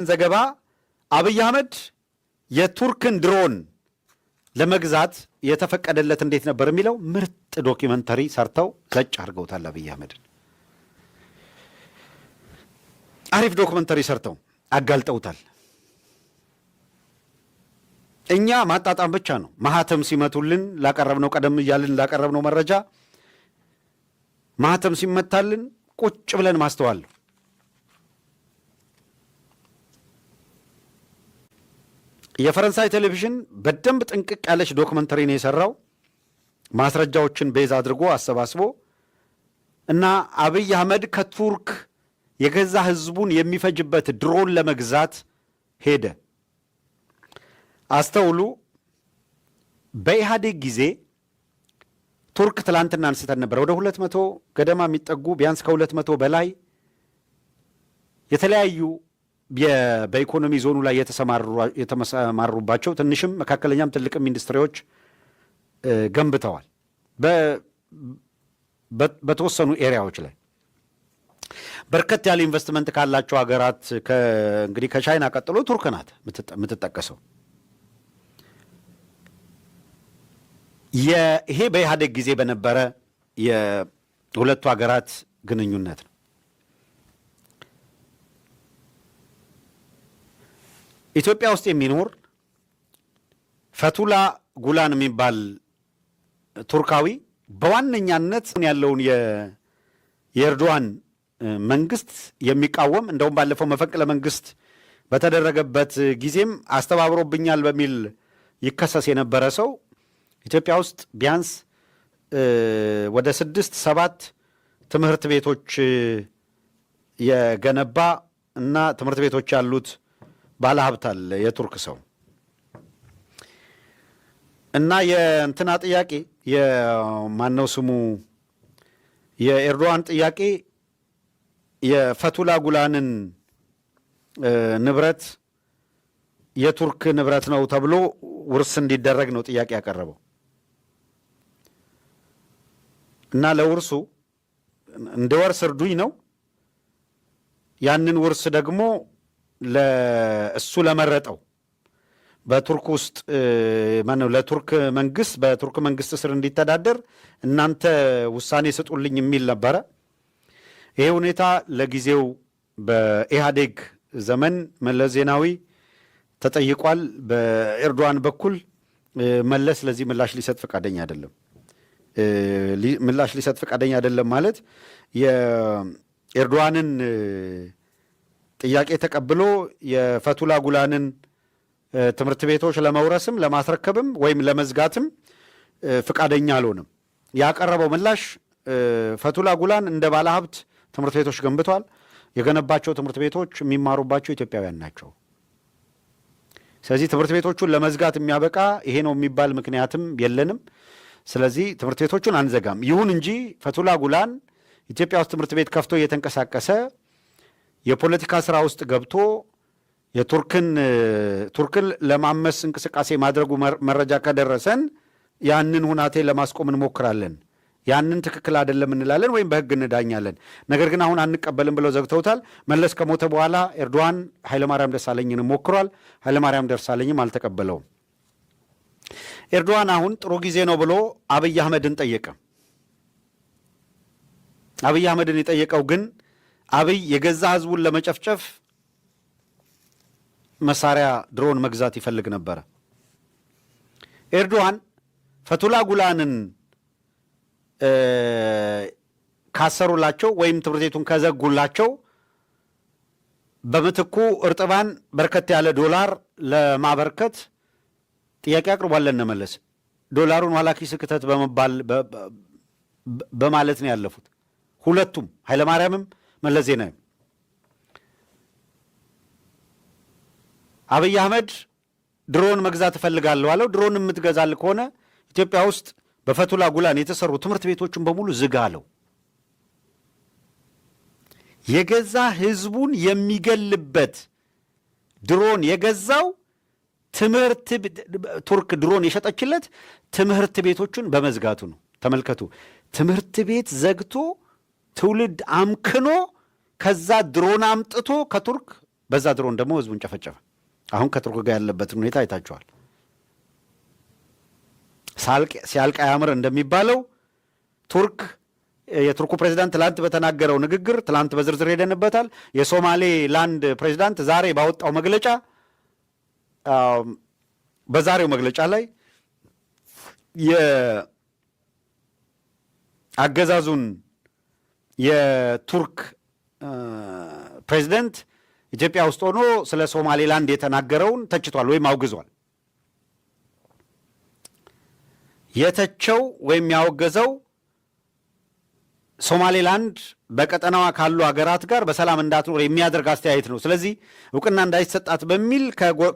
ዘገባ አብይ አህመድ የቱርክን ድሮን ለመግዛት የተፈቀደለት እንዴት ነበር የሚለው ምርጥ ዶክመንተሪ ሰርተው ዘጭ አድርገውታል። አብይ አህመድን አሪፍ ዶክመንተሪ ሰርተው አጋልጠውታል። እኛ ማጣጣም ብቻ ነው። ማህተም ሲመቱልን ላቀረብነው ቀደም እያልን ላቀረብነው መረጃ ማህተም ሲመታልን ቁጭ ብለን ማስተዋል። የፈረንሳይ ቴሌቪዥን በደንብ ጥንቅቅ ያለች ዶክመንተሪ ነው የሰራው፣ ማስረጃዎችን ቤዝ አድርጎ አሰባስቦ እና አብይ አህመድ ከቱርክ የገዛ ህዝቡን የሚፈጅበት ድሮን ለመግዛት ሄደ። አስተውሉ። በኢህአዴግ ጊዜ ቱርክ ትላንትና አንስተን ነበር ወደ 200 ገደማ የሚጠጉ ቢያንስ ከ200 በላይ የተለያዩ በኢኮኖሚ ዞኑ ላይ የተሰማሩባቸው ትንሽም መካከለኛም ትልቅም ኢንዱስትሪዎች ገንብተዋል በተወሰኑ ኤሪያዎች ላይ። በርከት ያለ ኢንቨስትመንት ካላቸው ሀገራት እንግዲህ ከቻይና ቀጥሎ ቱርክ ናት የምትጠቀሰው። ይሄ በኢህአዴግ ጊዜ በነበረ የሁለቱ ሀገራት ግንኙነት ነው። ኢትዮጵያ ውስጥ የሚኖር ፈቱላ ጉላን የሚባል ቱርካዊ በዋነኛነት ያለውን የኤርዶዋን መንግስት የሚቃወም እንደውም ባለፈው መፈንቅለ መንግስት በተደረገበት ጊዜም አስተባብሮብኛል በሚል ይከሰስ የነበረ ሰው ኢትዮጵያ ውስጥ ቢያንስ ወደ 6-7 ትምህርት ቤቶች የገነባ እና ትምህርት ቤቶች ያሉት ባለሀብት አለ የቱርክ ሰው። እና የእንትና ጥያቄ የማነው ስሙ የኤርዶዋን ጥያቄ የፈቱላ ጉላንን ንብረት የቱርክ ንብረት ነው ተብሎ ውርስ እንዲደረግ ነው ጥያቄ ያቀረበው። እና ለውርሱ እንደ ወርስ እርዱኝ ነው። ያንን ውርስ ደግሞ ለእሱ ለመረጠው በቱርክ ውስጥ ማነው ለቱርክ መንግስት በቱርክ መንግስት ስር እንዲተዳደር እናንተ ውሳኔ ስጡልኝ የሚል ነበረ። ይሄ ሁኔታ ለጊዜው በኢህአዴግ ዘመን መለስ ዜናዊ ተጠይቋል። በኤርዶዋን በኩል መለስ ለዚህ ምላሽ ሊሰጥ ፈቃደኛ አይደለም። ምላሽ ሊሰጥ ፈቃደኛ አይደለም ማለት የኤርዶዋንን ጥያቄ ተቀብሎ የፈቱላ ጉላንን ትምህርት ቤቶች ለመውረስም ለማስረከብም ወይም ለመዝጋትም ፈቃደኛ አልሆነም። ያቀረበው ምላሽ ፈቱላ ጉላን እንደ ባለሀብት ትምህርት ቤቶች ገንብቷል። የገነባቸው ትምህርት ቤቶች የሚማሩባቸው ኢትዮጵያውያን ናቸው። ስለዚህ ትምህርት ቤቶቹን ለመዝጋት የሚያበቃ ይሄ ነው የሚባል ምክንያትም የለንም። ስለዚህ ትምህርት ቤቶቹን አንዘጋም። ይሁን እንጂ ፈቱላ ጉላን ኢትዮጵያ ውስጥ ትምህርት ቤት ከፍቶ እየተንቀሳቀሰ የፖለቲካ ስራ ውስጥ ገብቶ ቱርክን ለማመስ እንቅስቃሴ ማድረጉ መረጃ ከደረሰን ያንን ሁናቴ ለማስቆም እንሞክራለን። ያንን ትክክል አይደለም እንላለን ወይም በህግ እንዳኛለን። ነገር ግን አሁን አንቀበልም ብለው ዘግተውታል። መለስ ከሞተ በኋላ ኤርዶዋን ኃይለማርያም ደሳለኝን ሞክሯል። ኃይለማርያም ደሳለኝም አልተቀበለውም። ኤርዶዋን አሁን ጥሩ ጊዜ ነው ብሎ አብይ አህመድን ጠየቀ። አብይ አህመድን የጠየቀው ግን አብይ የገዛ ህዝቡን ለመጨፍጨፍ መሳሪያ ድሮን መግዛት ይፈልግ ነበረ። ኤርዶዋን ፈቱላ ጉላንን ካሰሩላቸው ወይም ትምህርት ቤቱን ከዘጉላቸው በምትኩ እርጥባን በርከት ያለ ዶላር ለማበርከት ጥያቄ አቅርቧል። ለነመለስ ዶላሩን ኋላ ኪስ ክተት በማለት ነው ያለፉት ሁለቱም፣ ኃይለማርያምም መለስ ዜናዊም። አብይ አህመድ ድሮን መግዛት እፈልጋለሁ አለው። ድሮን የምትገዛል ከሆነ ኢትዮጵያ ውስጥ በፈቱላ ጉላን የተሰሩ ትምህርት ቤቶችን በሙሉ ዝጋ አለው። የገዛ ህዝቡን የሚገልበት ድሮን የገዛው ቱርክ ድሮን የሸጠችለት ትምህርት ቤቶቹን በመዝጋቱ ነው። ተመልከቱ። ትምህርት ቤት ዘግቶ ትውልድ አምክኖ ከዛ ድሮን አምጥቶ ከቱርክ በዛ ድሮን ደግሞ ህዝቡን ጨፈጨፈ። አሁን ከቱርክ ጋር ያለበትን ሁኔታ አይታችኋል። ሲያልቅ አያምር እንደሚባለው የቱርኩ ፕሬዚዳንት ትላንት በተናገረው ንግግር፣ ትላንት በዝርዝር ሄደንበታል። የሶማሌ ላንድ ፕሬዚዳንት ዛሬ ባወጣው መግለጫ በዛሬው መግለጫ ላይ የአገዛዙን የቱርክ ፕሬዚደንት ኢትዮጵያ ውስጥ ሆኖ ስለ ሶማሌላንድ የተናገረውን ተችቷል ወይም አውግዟል። የተቸው ወይም ያወገዘው ሶማሌላንድ በቀጠናዋ ካሉ ሀገራት ጋር በሰላም እንዳትኖር የሚያደርግ አስተያየት ነው። ስለዚህ እውቅና እንዳይሰጣት በሚል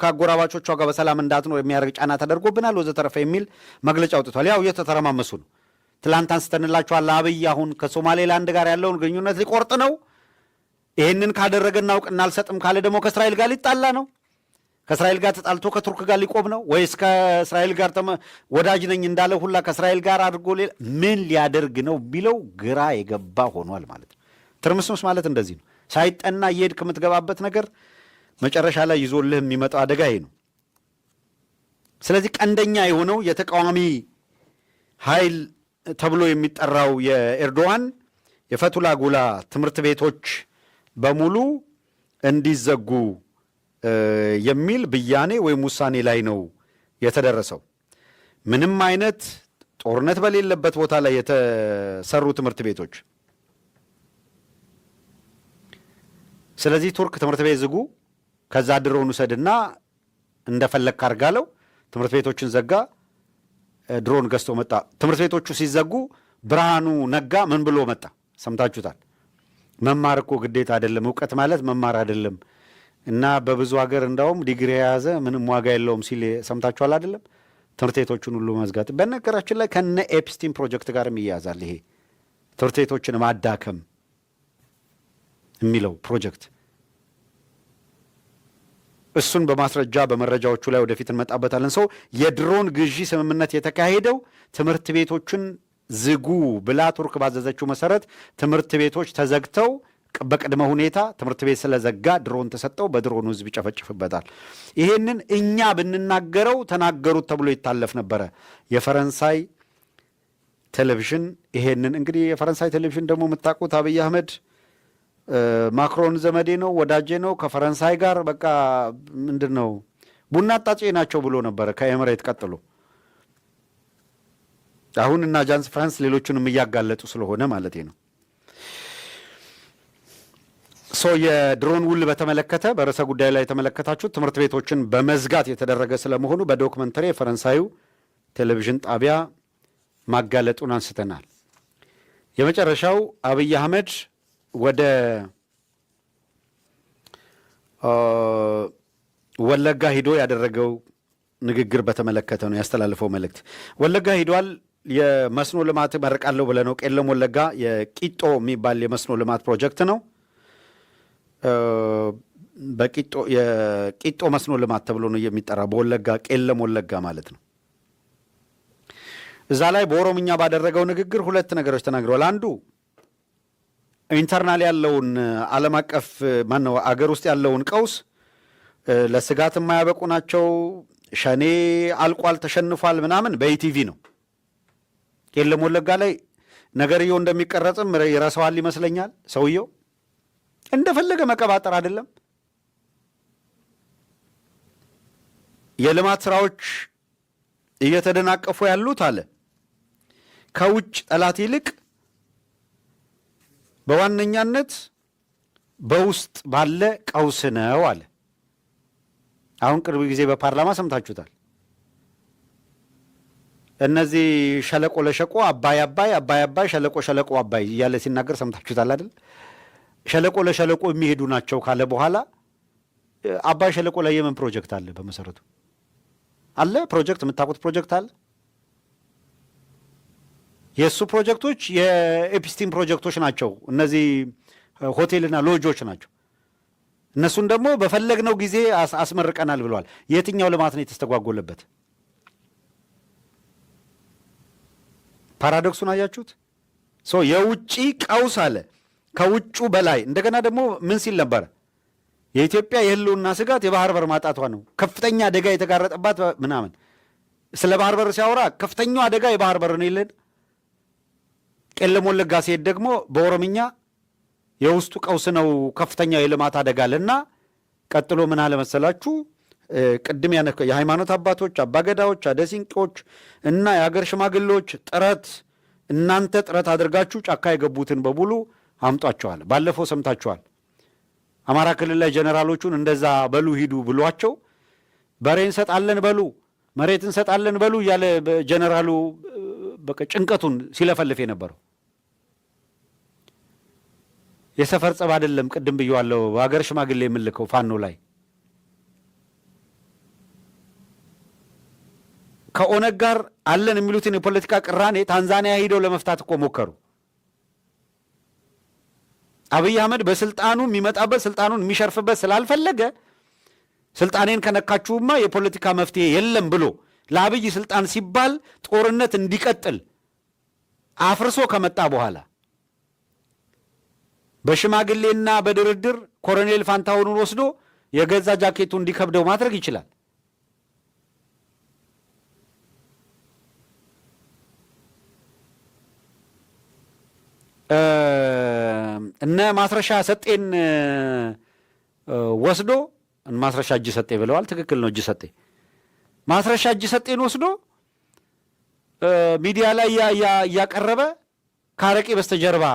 ከአጎራባቾቿ ጋር በሰላም እንዳትኖር የሚያደርግ ጫና ተደርጎብናል ወዘተረፈ የሚል መግለጫ አውጥቷል። ያው እየተተረማመሱ ነው። ትላንት አንስተንላችኋል። አብይ አሁን ከሶማሌላንድ ጋር ያለውን ግንኙነት ሊቆርጥ ነው። ይህንን ካደረገና እውቅና አልሰጥም ካለ ደግሞ ከእስራኤል ጋር ሊጣላ ነው። ከእስራኤል ጋር ተጣልቶ ከቱርክ ጋር ሊቆም ነው ወይስ ከእስራኤል ጋር ወዳጅ ነኝ እንዳለ ሁላ ከእስራኤል ጋር አድርጎ ሌላ ምን ሊያደርግ ነው ቢለው ግራ የገባ ሆኗል ማለት ነው። ትርምስምስ ማለት እንደዚህ ነው። ሳይጠና እየሄድክ የምትገባበት ነገር መጨረሻ ላይ ይዞልህ የሚመጣው አደጋ ይሄ ነው። ስለዚህ ቀንደኛ የሆነው የተቃዋሚ ኃይል ተብሎ የሚጠራው የኤርዶዋን የፈቱላ ጉላ ትምህርት ቤቶች በሙሉ እንዲዘጉ የሚል ብያኔ ወይም ውሳኔ ላይ ነው የተደረሰው። ምንም አይነት ጦርነት በሌለበት ቦታ ላይ የተሰሩ ትምህርት ቤቶች። ስለዚህ ቱርክ ትምህርት ቤት ዝጉ፣ ከዛ ድሮን ውሰድና እንደፈለግ ካርጋለው ትምህርት ቤቶችን ዘጋ። ድሮን ገዝቶ መጣ። ትምህርት ቤቶቹ ሲዘጉ ብርሃኑ ነጋ ምን ብሎ መጣ? ሰምታችሁታል። መማር እኮ ግዴታ አይደለም፣ እውቀት ማለት መማር አይደለም እና በብዙ ሀገር እንዳውም ዲግሪ የያዘ ምንም ዋጋ የለውም ሲል ሰምታችኋል አይደለም? ትምህርት ቤቶችን ሁሉ መዝጋት። በነገራችን ላይ ከነ ኤፕስቲን ፕሮጀክት ጋርም ይያዛል። ይሄ ትምህርት ቤቶችን ማዳከም የሚለው ፕሮጀክት እሱን በማስረጃ በመረጃዎቹ ላይ ወደፊት እንመጣበታለን። ሰው የድሮን ግዢ ስምምነት የተካሄደው ትምህርት ቤቶችን ዝጉ ብላ ቱርክ ባዘዘችው መሰረት ትምህርት ቤቶች ተዘግተው በቅድመ ሁኔታ ትምህርት ቤት ስለዘጋ ድሮን ተሰጠው፣ በድሮኑ ህዝብ ይጨፈጭፍበታል። ይሄንን እኛ ብንናገረው ተናገሩት ተብሎ ይታለፍ ነበረ። የፈረንሳይ ቴሌቪዥን ይሄንን እንግዲህ የፈረንሳይ ቴሌቪዥን ደግሞ የምታውቁት አብይ አህመድ ማክሮን ዘመዴ ነው ወዳጄ ነው ከፈረንሳይ ጋር በቃ ምንድን ነው ቡና አጣጬ ናቸው ብሎ ነበረ ከኤምሬት ቀጥሎ። አሁን እና አጃንስ ፍራንስ ሌሎቹንም እያጋለጡ ስለሆነ ማለት ነው። የድሮን ውል በተመለከተ በርዕሰ ጉዳይ ላይ የተመለከታችሁት ትምህርት ቤቶችን በመዝጋት የተደረገ ስለመሆኑ በዶክመንተሪ የፈረንሳዩ ቴሌቪዥን ጣቢያ ማጋለጡን አንስተናል። የመጨረሻው አብይ አህመድ ወደ ወለጋ ሂዶ ያደረገው ንግግር በተመለከተ ነው ያስተላልፈው መልእክት። ወለጋ ሂዷል። የመስኖ ልማት መርቃለሁ ብለ ነው። ቄለም ወለጋ የቂጦ የሚባል የመስኖ ልማት ፕሮጀክት ነው። የቂጦ መስኖ ልማት ተብሎ ነው የሚጠራ በወለጋ ቄለም ወለጋ ማለት ነው። እዛ ላይ በኦሮምኛ ባደረገው ንግግር ሁለት ነገሮች ተናግረዋል። አንዱ ኢንተርናል ያለውን ዓለም አቀፍ ማነው አገር ውስጥ ያለውን ቀውስ ለስጋት የማያበቁ ናቸው፣ ሸኔ አልቋል፣ ተሸንፏል ምናምን በኢቲቪ ነው። ቄለም ወለጋ ላይ ነገርየው እንደሚቀረጽም ይረሳዋል ይመስለኛል። ሰውየው እንደፈለገ መቀባጠር አይደለም። የልማት ስራዎች እየተደናቀፉ ያሉት አለ ከውጭ ጠላት ይልቅ በዋነኛነት በውስጥ ባለ ቀውስ ነው አለ። አሁን ቅርብ ጊዜ በፓርላማ ሰምታችሁታል። እነዚህ ሸለቆ ለሸቆ አባይ አባይ አባይ አባይ ሸለቆ ሸለቆ አባይ እያለ ሲናገር ሰምታችሁታል አይደል? ሸለቆ ለሸለቆ የሚሄዱ ናቸው ካለ በኋላ አባይ ሸለቆ ላይ የምን ፕሮጀክት አለ? በመሰረቱ አለ ፕሮጀክት፣ የምታውቁት ፕሮጀክት አለ? የእሱ ፕሮጀክቶች የኤፕስቲን ፕሮጀክቶች ናቸው። እነዚህ ሆቴልና ሎጆች ናቸው። እነሱን ደግሞ በፈለግነው ጊዜ አስመርቀናል ብለዋል። የትኛው ልማት ነው የተስተጓጎለበት? ፓራዶክሱን አያችሁት? የውጭ ቀውስ አለ ከውጩ በላይ። እንደገና ደግሞ ምን ሲል ነበረ? የኢትዮጵያ የህልውና ስጋት የባህር በር ማጣቷ ነው። ከፍተኛ አደጋ የተጋረጠባት ምናምን ስለ ባህር በር ሲያወራ ከፍተኛው አደጋ የባህር በር ነው ይለን። ቄለም ወለጋ ሲሄድ ደግሞ በኦሮምኛ የውስጡ ቀውስ ነው ከፍተኛው የልማት አደጋ አለና ቀጥሎ ምን አለ መሰላችሁ? ቅድም የሃይማኖት አባቶች፣ አባገዳዎች፣ አደሲንቄዎች እና የሀገር ሽማግሌዎች እናንተ ጥረት አድርጋችሁ ጫካ የገቡትን በሙሉ አምጧቸዋል። ባለፈው ሰምታችኋል። አማራ ክልል ላይ ጀነራሎቹን እንደዛ በሉ ሂዱ ብሏቸው በሬ እንሰጣለን በሉ መሬት እንሰጣለን በሉ እያለ ጀነራሉ በቃ ጭንቀቱን ሲለፈልፍ የነበረው የሰፈር ጸብ አይደለም። ቅድም ብየዋለሁ። ሀገር ሽማግሌ የምልከው ፋኖ ላይ ከኦነግ ጋር አለን የሚሉትን የፖለቲካ ቅራኔ ታንዛኒያ ሂደው ለመፍታት እኮ ሞከሩ። አብይ አህመድ በስልጣኑ የሚመጣበት ስልጣኑን የሚሸርፍበት ስላልፈለገ ስልጣኔን ከነካችሁማ የፖለቲካ መፍትሄ የለም ብሎ ለአብይ ስልጣን ሲባል ጦርነት እንዲቀጥል አፍርሶ ከመጣ በኋላ በሽማግሌና በድርድር ኮሎኔል ፋንታሁንን ወስዶ የገዛ ጃኬቱ እንዲከብደው ማድረግ ይችላል። እነ ማስረሻ ሰጤን ወስዶ ማስረሻ እጅ ሰጤ ብለዋል። ትክክል ነው። እጅ ሰጤ ማስረሻ እጅ ሰጤን ወስዶ ሚዲያ ላይ እያቀረበ ካረቄ በስተጀርባ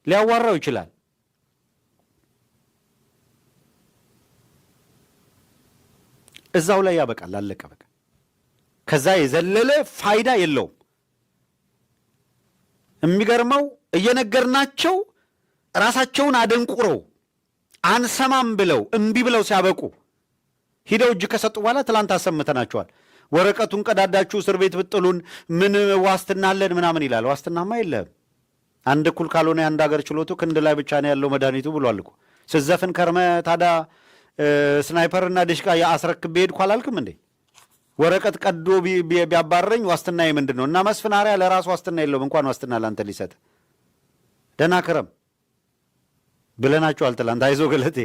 ሊያዋራው ይችላል። እዛው ላይ ያበቃል። አለቀ በቃ። ከዛ የዘለለ ፋይዳ የለውም። የሚገርመው እየነገርናቸው ራሳቸውን አደንቁረው አንሰማም ብለው እምቢ ብለው ሲያበቁ ሂደው እጅ ከሰጡ በኋላ ትላንት አሰምተናቸዋል። ወረቀቱን ቀዳዳችሁ እስር ቤት ብጥሉን ምን ዋስትና አለን ምናምን ይላል። ዋስትናማ የለም። አንድ እኩል ካልሆነ የአንድ ሀገር ችሎቱ ክንድ ላይ ብቻ ነው ያለው መድኃኒቱ ብሏል እኮ። ስዘፍን ከርመ ታዲያ ስናይፐርና ድሽቃ አስረክቤ ሄድኩ አላልክም እንዴ? ወረቀት ቀዶ ቢያባረኝ ዋስትናዬ ምንድን ነው? እና መስፍናሪያ ለራሱ ዋስትና የለውም እንኳን ዋስትና ለአንተ ሊሰጥ። ደህና ክረም ብለናቸዋል ትላንት። አይዞ ገለቴ